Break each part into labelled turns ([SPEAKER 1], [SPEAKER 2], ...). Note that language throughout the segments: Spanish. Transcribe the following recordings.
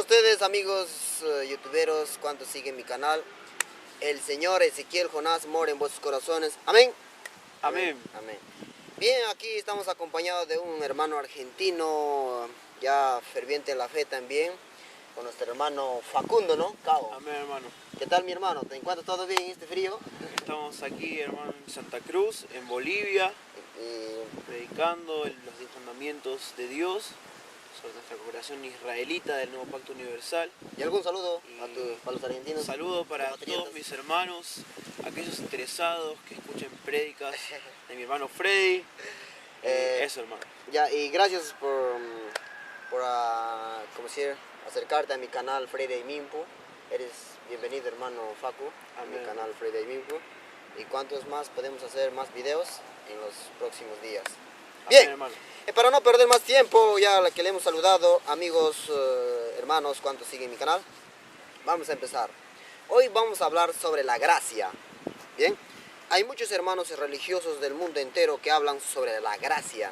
[SPEAKER 1] ustedes, amigos youtuberos, cuantos siguen mi canal? El Señor Ezequiel Jonás mora en vuestros corazones. Amén.
[SPEAKER 2] Amén.
[SPEAKER 1] Amén. Bien, aquí estamos acompañados de un hermano argentino, ya ferviente en la fe también, con nuestro hermano Facundo, ¿no? Cabo.
[SPEAKER 2] Amén, hermano.
[SPEAKER 1] ¿Qué tal, mi hermano? ¿Te encuentras todo bien en este frío?
[SPEAKER 2] Estamos aquí, hermano, en Santa Cruz, en Bolivia, predicando los mandamientos de Dios sobre nuestra congregación israelita del Nuevo Pacto Universal.
[SPEAKER 1] ¿Y algún saludo para los argentinos?
[SPEAKER 2] Un saludo para todos mis hermanos, aquellos interesados que escuchen prédicas de mi hermano Freddy. Eso, hermano.
[SPEAKER 1] Ya, y gracias por como decir, acercarte a mi canal Freddy Aimimpo. Eres bienvenido, hermano Facu, a mi canal Freddy Aimimpo. Y cuantos más podemos hacer más videos en los próximos días. Bien,
[SPEAKER 2] hermano.
[SPEAKER 1] Para no perder más tiempo, ya que le hemos saludado, amigos, hermanos, cuantos siguen mi canal, vamos a empezar. Hoy vamos a hablar sobre la gracia. Bien, hay muchos hermanos religiosos del mundo entero que hablan sobre la gracia.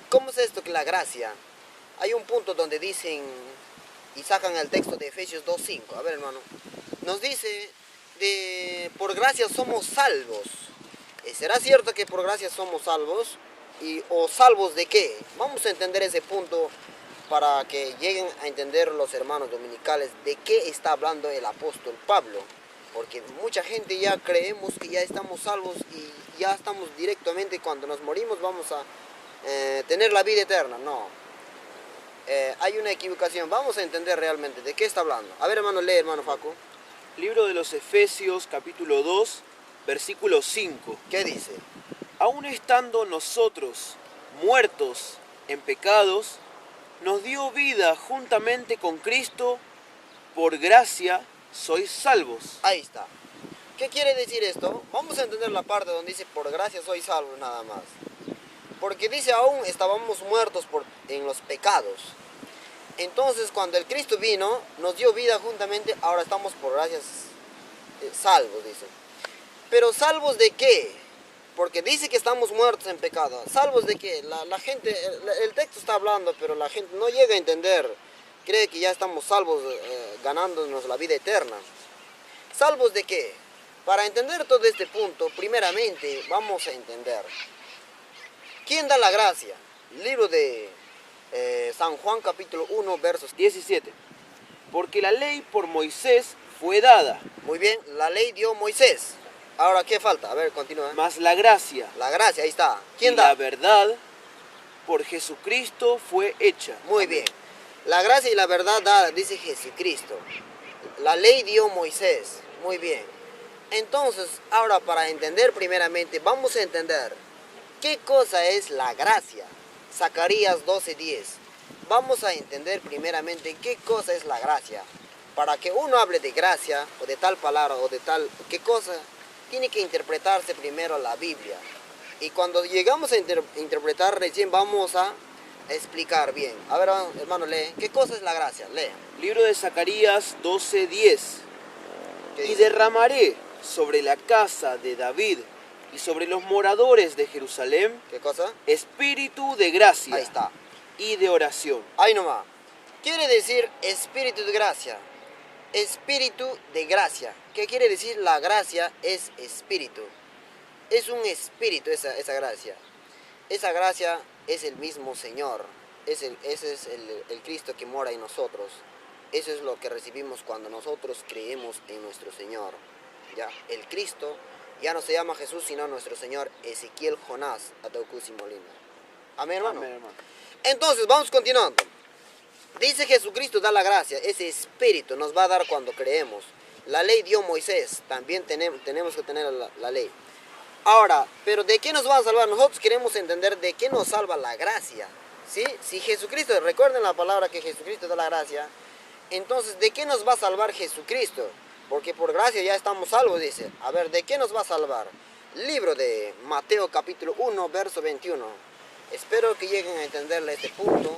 [SPEAKER 1] ¿Cómo es esto que la gracia? Hay un punto donde dicen y sacan el texto de Efesios 2:5. A ver, hermano, nos dice por gracia somos salvos. ¿Será cierto que por gracia somos salvos? ¿O salvos de qué? Vamos a entender ese punto para que lleguen a entender los hermanos dominicales de qué está hablando el apóstol Pablo. Porque mucha gente ya creemos que ya estamos salvos y ya estamos directamente, cuando nos morimos vamos a tener la vida eterna. No, hay una equivocación. Vamos a entender realmente de qué está hablando. A ver, hermano, lee, hermano Facu.
[SPEAKER 2] Libro de los Efesios, capítulo 2, versículo 5.
[SPEAKER 1] ¿Qué dice?
[SPEAKER 2] Aún estando nosotros muertos en pecados, nos dio vida juntamente con Cristo, por gracia sois salvos.
[SPEAKER 1] Ahí está. ¿Qué quiere decir esto? Vamos a entender la parte donde dice por gracia sois salvos nada más. Porque dice aún estábamos muertos en los pecados. Entonces cuando el Cristo vino, nos dio vida juntamente, ahora estamos por gracias salvos, dice. Pero ¿salvos de qué? Porque dice que estamos muertos en pecado. ¿Salvos de qué? La gente, el texto está hablando, pero la gente no llega a entender. Cree que ya estamos salvos, ganándonos la vida eterna. ¿Salvos de qué? Para entender todo este punto, primeramente vamos a entender. ¿Quién da la gracia? Libro de San Juan capítulo 1, versos
[SPEAKER 2] 17. Porque la ley por Moisés fue dada.
[SPEAKER 1] Muy bien, la ley dio Moisés. Ahora, ¿qué falta? A ver, continúa.
[SPEAKER 2] Mas la gracia.
[SPEAKER 1] La gracia, ahí está. ¿Quién
[SPEAKER 2] y
[SPEAKER 1] da?
[SPEAKER 2] La verdad por Jesucristo fue hecha.
[SPEAKER 1] Muy
[SPEAKER 2] Amén.
[SPEAKER 1] bien. La gracia y la verdad da, dice Jesucristo. La ley dio Moisés. Muy bien. Entonces, ahora para entender primeramente, vamos a entender qué cosa es la gracia. Zacarías 12:10. Vamos a entender primeramente qué cosa es la gracia. Para que uno hable de gracia, o de tal palabra, o de tal qué cosa, tiene que interpretarse primero la Biblia. Y cuando llegamos a interpretar, recién vamos a explicar bien. A ver, hermano, lee. ¿Qué cosa es la gracia? Lee.
[SPEAKER 2] Libro de Zacarías 12:10. Y derramaré sobre la casa de David y sobre los moradores de Jerusalén.
[SPEAKER 1] ¿Qué cosa?
[SPEAKER 2] Espíritu de gracia.
[SPEAKER 1] Ahí está.
[SPEAKER 2] Y de oración.
[SPEAKER 1] Ahí nomás. Quiere decir espíritu de gracia. Espíritu de gracia. ¿Qué quiere decir? La gracia es espíritu. Es un espíritu esa gracia. Esa gracia es el mismo Señor. Ese es el Cristo que mora en nosotros. Eso es lo que recibimos cuando nosotros creemos en nuestro Señor. ¿Ya? El Cristo ya no se llama Jesús, sino nuestro Señor Ezequiel Jonás Ataucusi Molina. Amén, hermano.
[SPEAKER 2] Amén, hermano.
[SPEAKER 1] Entonces, vamos continuando. Dice Jesucristo da la gracia, ese espíritu nos va a dar cuando creemos. La ley dio Moisés, también tenemos que tener la ley. Ahora, ¿pero de qué nos va a salvar? Nosotros queremos entender de qué nos salva la gracia. ¿Sí? Si Jesucristo, recuerden la palabra que Jesucristo da la gracia, entonces ¿de qué nos va a salvar Jesucristo? Porque por gracia ya estamos salvos, dice. A ver, ¿de qué nos va a salvar? Libro de Mateo capítulo 1, verso 21. Espero que lleguen a entenderle este punto.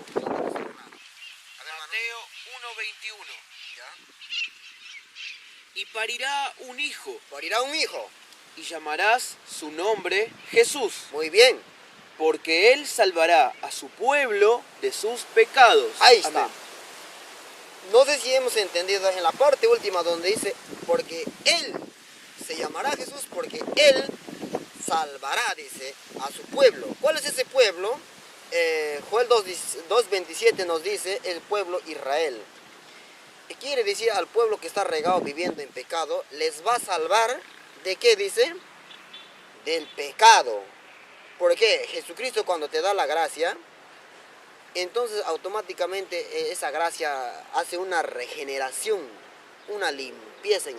[SPEAKER 2] Mateo 1:21. Y parirá un hijo.
[SPEAKER 1] Parirá un hijo.
[SPEAKER 2] Y llamarás su nombre Jesús.
[SPEAKER 1] Muy bien.
[SPEAKER 2] Porque él salvará a su pueblo de sus pecados.
[SPEAKER 1] Ahí está.
[SPEAKER 2] Amén.
[SPEAKER 1] no sé si hemos entendido en la parte última donde dice, porque Él se llamará Jesús, porque Él salvará, dice, a su pueblo. ¿Cuál es ese pueblo? Joel 2:27 nos dice, el pueblo Israel. ¿Qué quiere decir? Al pueblo que está regado viviendo en pecado, les va a salvar, ¿de qué dice? Del pecado. Porque Jesucristo, cuando te da la gracia, entonces automáticamente esa gracia hace una regeneración, una limpieza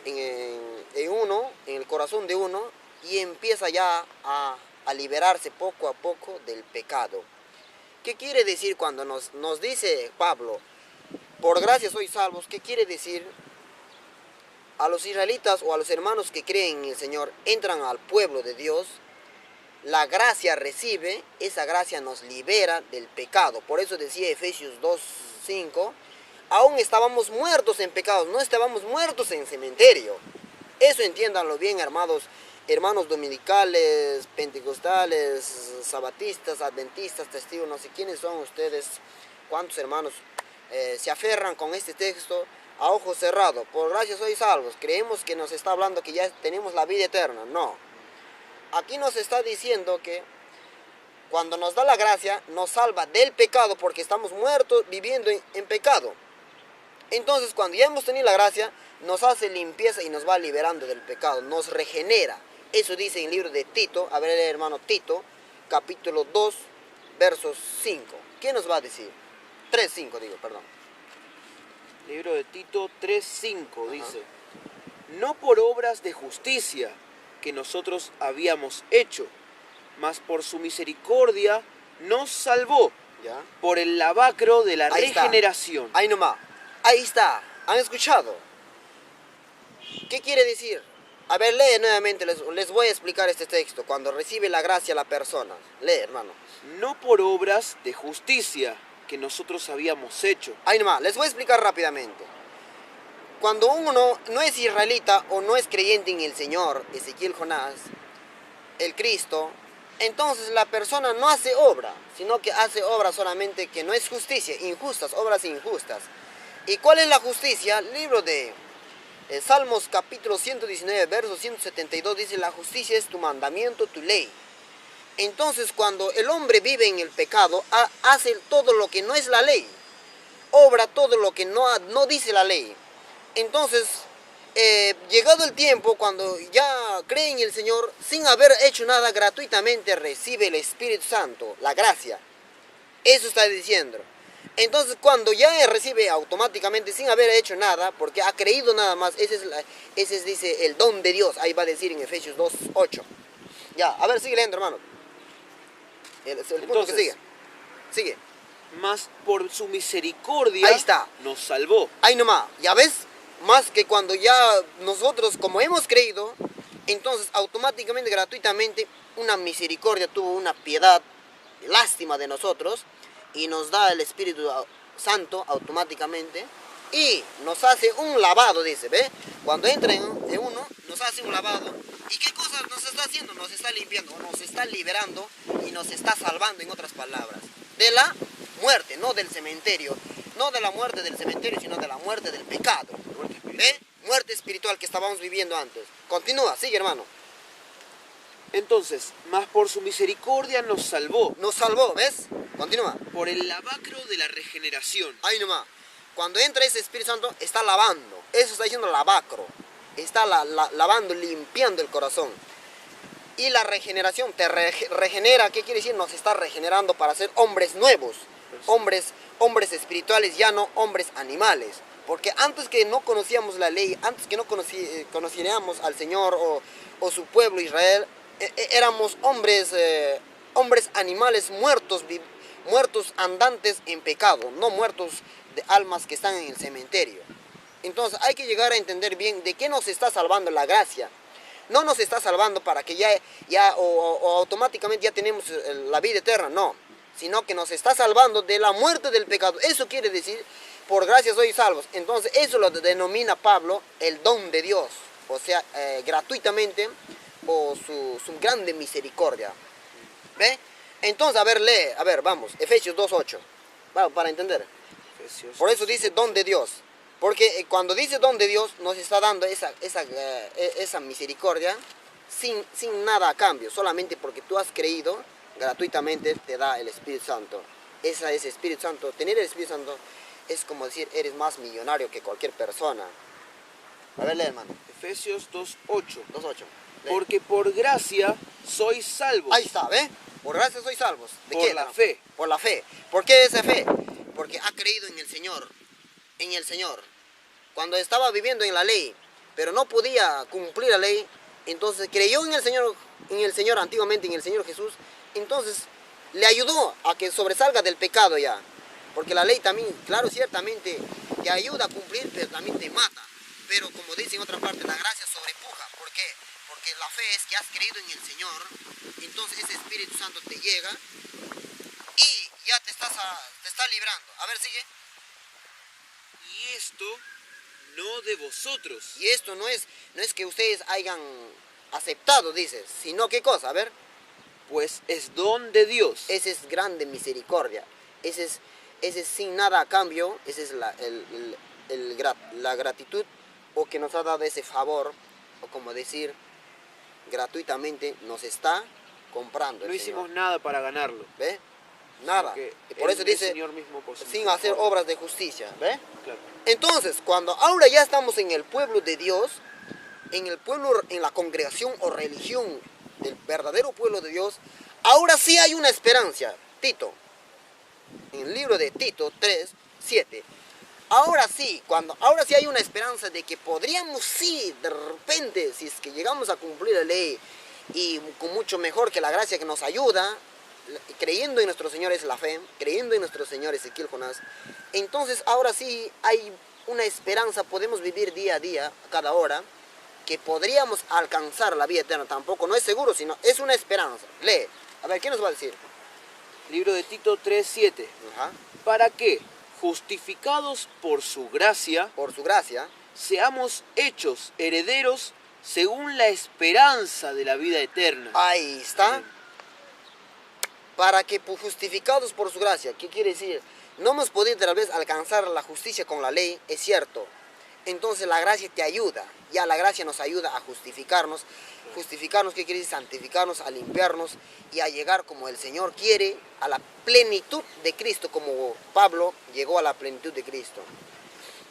[SPEAKER 1] en uno, en el corazón de uno, y empieza ya a liberarse poco a poco del pecado. ¿Qué quiere decir cuando nos dice Pablo, por gracia sois salvos? ¿Qué quiere decir? A los israelitas o a los hermanos que creen en el Señor, entran al pueblo de Dios, la gracia recibe, esa gracia nos libera del pecado. Por eso decía Efesios 2:5, aún estábamos muertos en pecados, no estábamos muertos en cementerio. Eso entiéndanlo bien, hermanos dominicales, pentecostales, sabatistas, adventistas, testigos, no sé quiénes son ustedes, cuántos hermanos se aferran con este texto a ojos cerrados. Por gracia sois salvos. Creemos que nos está hablando que ya tenemos la vida eterna. No. Aquí nos está diciendo que cuando nos da la gracia, nos salva del pecado porque estamos muertos viviendo en pecado. Entonces, cuando ya hemos tenido la gracia, nos hace limpieza y nos va liberando del pecado, nos regenera. Eso dice en el libro de Tito, a ver, hermano, Tito, capítulo 2, versos 5. ¿Qué nos va a decir? 3:5 digo, perdón.
[SPEAKER 2] Libro de Tito 3:5 dice, no por obras de justicia que nosotros habíamos hecho, mas por su misericordia nos salvó,
[SPEAKER 1] ¿ya?
[SPEAKER 2] Por el lavacro de la
[SPEAKER 1] Ahí
[SPEAKER 2] regeneración.
[SPEAKER 1] Está. Ahí nomás, ahí está, ¿han escuchado? ¿Qué quiere decir? A ver, lee nuevamente, les voy a explicar este texto, cuando recibe la gracia la persona. Lee, hermano.
[SPEAKER 2] No por obras de justicia que nosotros habíamos hecho.
[SPEAKER 1] Ahí nomás, les voy a explicar rápidamente. Cuando uno no es israelita o no es creyente en el Señor, Ezequiel, Jonás, el Cristo, entonces la persona no hace obra, sino que hace obra solamente que no es justicia, injustas, obras injustas. ¿Y cuál es la justicia? Libro de Salmos capítulo 119, verso 172 dice, la justicia es tu mandamiento, tu ley. Entonces cuando el hombre vive en el pecado, hace todo lo que no es la ley, obra todo lo que no dice la ley. Entonces, llegado el tiempo, cuando ya cree en el Señor, sin haber hecho nada, gratuitamente recibe el Espíritu Santo, la gracia. Eso está diciendo. Entonces, cuando ya recibe automáticamente, sin haber hecho nada, porque ha creído nada más, ese es, dice, el don de Dios. Ahí va a decir en Efesios 2:8. Ya, a ver, sigue leyendo, hermano. El punto que sigue. Sigue.
[SPEAKER 2] Mas por su misericordia
[SPEAKER 1] ahí está.
[SPEAKER 2] Nos salvó.
[SPEAKER 1] Ahí nomás, ¿ya ves? Más que cuando ya nosotros, como hemos creído, entonces automáticamente, gratuitamente, una misericordia tuvo, una piedad, lástima de nosotros, y nos da el Espíritu Santo automáticamente, y nos hace un lavado, dice, ¿ve? Cuando entra en uno, nos hace un lavado, ¿y qué cosa nos está haciendo? Nos está limpiando, nos está liberando, y nos está salvando, en otras palabras, de la muerte, no del cementerio, no de la muerte del cementerio, sino de la muerte del pecado. ¿Ve? Muerte espiritual que estábamos viviendo antes. Continúa, sigue, hermano.
[SPEAKER 2] Entonces, mas por su misericordia nos salvó.
[SPEAKER 1] Nos salvó, ¿ves? Continúa.
[SPEAKER 2] Por el lavacro de la regeneración.
[SPEAKER 1] Ahí nomás. Cuando entra ese Espíritu Santo, está lavando. Eso está diciendo lavacro. Está lavando, limpiando el corazón. Y la regeneración te regenera. ¿Qué quiere decir? Nos está regenerando para ser hombres nuevos. Hombres espirituales, ya no hombres animales. Porque antes que no conocíamos la ley, antes que no conociéramos al Señor o su pueblo Israel, éramos hombres animales muertos andantes en pecado, no muertos de almas que están en el cementerio. Entonces hay que llegar a entender bien de qué nos está salvando la gracia. No nos está salvando para que o automáticamente ya tenemos la vida eterna, no. Sino que nos está salvando de la muerte del pecado. Eso quiere decir, por gracia sois salvos. Entonces eso lo denomina Pablo el don de Dios. O sea, gratuitamente, o su grande misericordia. ¿Ve? Entonces, a ver, lee, a ver, vamos, Efesios 2:8. Vamos, para entender.
[SPEAKER 2] Efesios
[SPEAKER 1] Por eso dice don de Dios. Porque cuando dice don de Dios, nos está dando esa misericordia sin nada a cambio. Solamente porque tú has creído, gratuitamente te da el Espíritu Santo. Ese es Espíritu Santo. Tener el Espíritu Santo es como decir, eres más millonario que cualquier persona. A ver, lee, hermano.
[SPEAKER 2] Efesios 2:8.
[SPEAKER 1] 2:8. Lee.
[SPEAKER 2] Porque por gracia sois salvos.
[SPEAKER 1] Ahí está, ¿ve? Por gracia sois salvos. ¿De
[SPEAKER 2] Por
[SPEAKER 1] qué?
[SPEAKER 2] la fe.
[SPEAKER 1] Por la fe. ¿Por qué esa fe? Porque ha creído en el Señor. En el Señor. Cuando estaba viviendo en la ley, pero no podía cumplir la ley, entonces creyó en el Señor antiguamente, en el Señor Jesús, entonces le ayudó a que sobresalga del pecado ya. Porque la ley también, claro, ciertamente te ayuda a cumplir, pero también te mata. Pero como dice en otra parte, la gracia sobrepuja. ¿Por qué? Porque la fe es que has creído en el Señor, entonces ese Espíritu Santo te llega y ya te está librando. A ver, sigue.
[SPEAKER 2] Y esto no de vosotros.
[SPEAKER 1] Y esto no es que ustedes hayan aceptado, dice, sino qué cosa, a ver.
[SPEAKER 2] Pues es don de Dios.
[SPEAKER 1] Esa es grande misericordia. Ese es sin nada a cambio. Esa es la gratitud o que nos ha dado ese favor, o como decir, gratuitamente nos está comprando.
[SPEAKER 2] No
[SPEAKER 1] el
[SPEAKER 2] hicimos
[SPEAKER 1] Señor.
[SPEAKER 2] nada para ganarlo.
[SPEAKER 1] ¿Ve? Nada.
[SPEAKER 2] Porque
[SPEAKER 1] Y por eso
[SPEAKER 2] el
[SPEAKER 1] dice,
[SPEAKER 2] Señor mismo por su
[SPEAKER 1] sin hacer
[SPEAKER 2] misericordia.
[SPEAKER 1] obras de justicia. ¿Ve?
[SPEAKER 2] Claro.
[SPEAKER 1] Entonces, cuando ahora ya estamos en el pueblo de Dios, en la congregación o religión del verdadero pueblo de Dios, ahora sí hay una esperanza. Tito, en el libro de Tito 3:7, ahora sí hay una esperanza de que podríamos sí, de repente, si es que llegamos a cumplir la ley y con mucho mejor que la gracia que nos ayuda, creyendo en nuestro Señor es la fe, creyendo en nuestro Señor Ezequiel Jonás, entonces ahora sí hay una esperanza, podemos vivir día a día, cada hora, que podríamos alcanzar la vida eterna. Tampoco no es seguro, sino es una esperanza. Lee, a ver, ¿qué nos va a decir?
[SPEAKER 2] Libro de Tito 3:7.
[SPEAKER 1] Ajá.
[SPEAKER 2] Para que, justificados por su gracia,
[SPEAKER 1] Por su gracia,
[SPEAKER 2] seamos hechos herederos según la esperanza de la vida eterna.
[SPEAKER 1] ahí está.
[SPEAKER 2] Amén.
[SPEAKER 1] Para que justificados por su gracia, ¿qué quiere decir? No hemos podido tal vez alcanzar la justicia con la ley, es cierto. Entonces la gracia te ayuda, ya la gracia nos ayuda a justificarnos. Justificarnos, ¿qué quiere decir? Santificarnos, a limpiarnos y a llegar como el Señor quiere, a la plenitud de Cristo, como Pablo llegó a la plenitud de Cristo.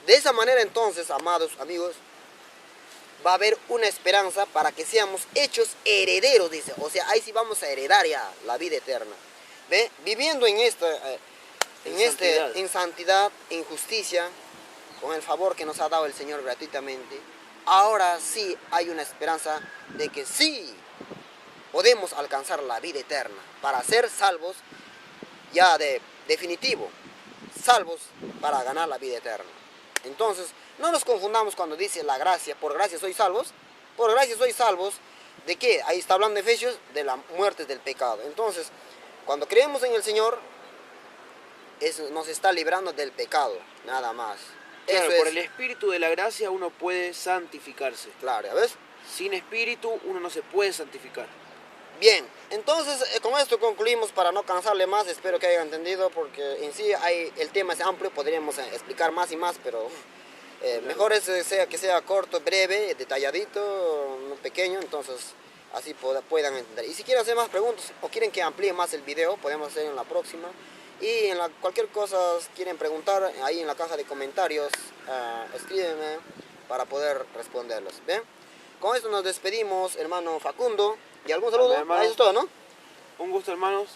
[SPEAKER 1] De esa manera entonces, amados amigos, va a haber una esperanza para que seamos hechos herederos, dice. O sea, ahí sí vamos a heredar ya la vida eterna. ¿Ve? Viviendo en santidad, en justicia, con el favor que nos ha dado el Señor gratuitamente, ahora sí hay una esperanza de que sí podemos alcanzar la vida eterna para ser salvos ya de definitivo, salvos para ganar la vida eterna. Entonces, no nos confundamos cuando dice la gracia, por gracia sois salvos. Por gracia sois salvos, ¿de qué? Ahí está hablando Efesios, de la muerte del pecado. Entonces, cuando creemos en el Señor, nos está librando del pecado, nada más.
[SPEAKER 2] Claro,
[SPEAKER 1] Eso
[SPEAKER 2] por
[SPEAKER 1] es,
[SPEAKER 2] el espíritu de la gracia uno puede santificarse.
[SPEAKER 1] claro, ¿ya ves?
[SPEAKER 2] Sin espíritu uno no se puede santificar.
[SPEAKER 1] Bien, entonces con esto concluimos para no cansarle más, espero que hayan entendido, porque en sí el tema es amplio, podríamos explicar más y más, pero mejor es que sea corto, breve, detalladito, pequeño, entonces así puedan entender. Y si quieren hacer más preguntas o quieren que amplíe más el video, podemos hacer en la próxima. Y cualquier cosa quieren preguntar, ahí en la caja de comentarios, escríbenme para poder responderlos. ¿Bien? Con esto nos despedimos, hermano Facundo. ¿Y algún saludo?
[SPEAKER 2] Amén, hermano.
[SPEAKER 1] Eso es todo, ¿no?
[SPEAKER 2] Un gusto, hermanos.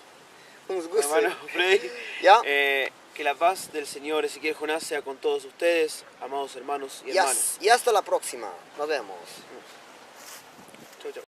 [SPEAKER 1] Un gusto.
[SPEAKER 2] Hermano Freddy.
[SPEAKER 1] ¿Ya?
[SPEAKER 2] Que la paz del Señor Ezequiel Jonás sea con todos ustedes, amados hermanos y hermanas.
[SPEAKER 1] Y hasta la próxima. Nos vemos.
[SPEAKER 2] Chau, chau.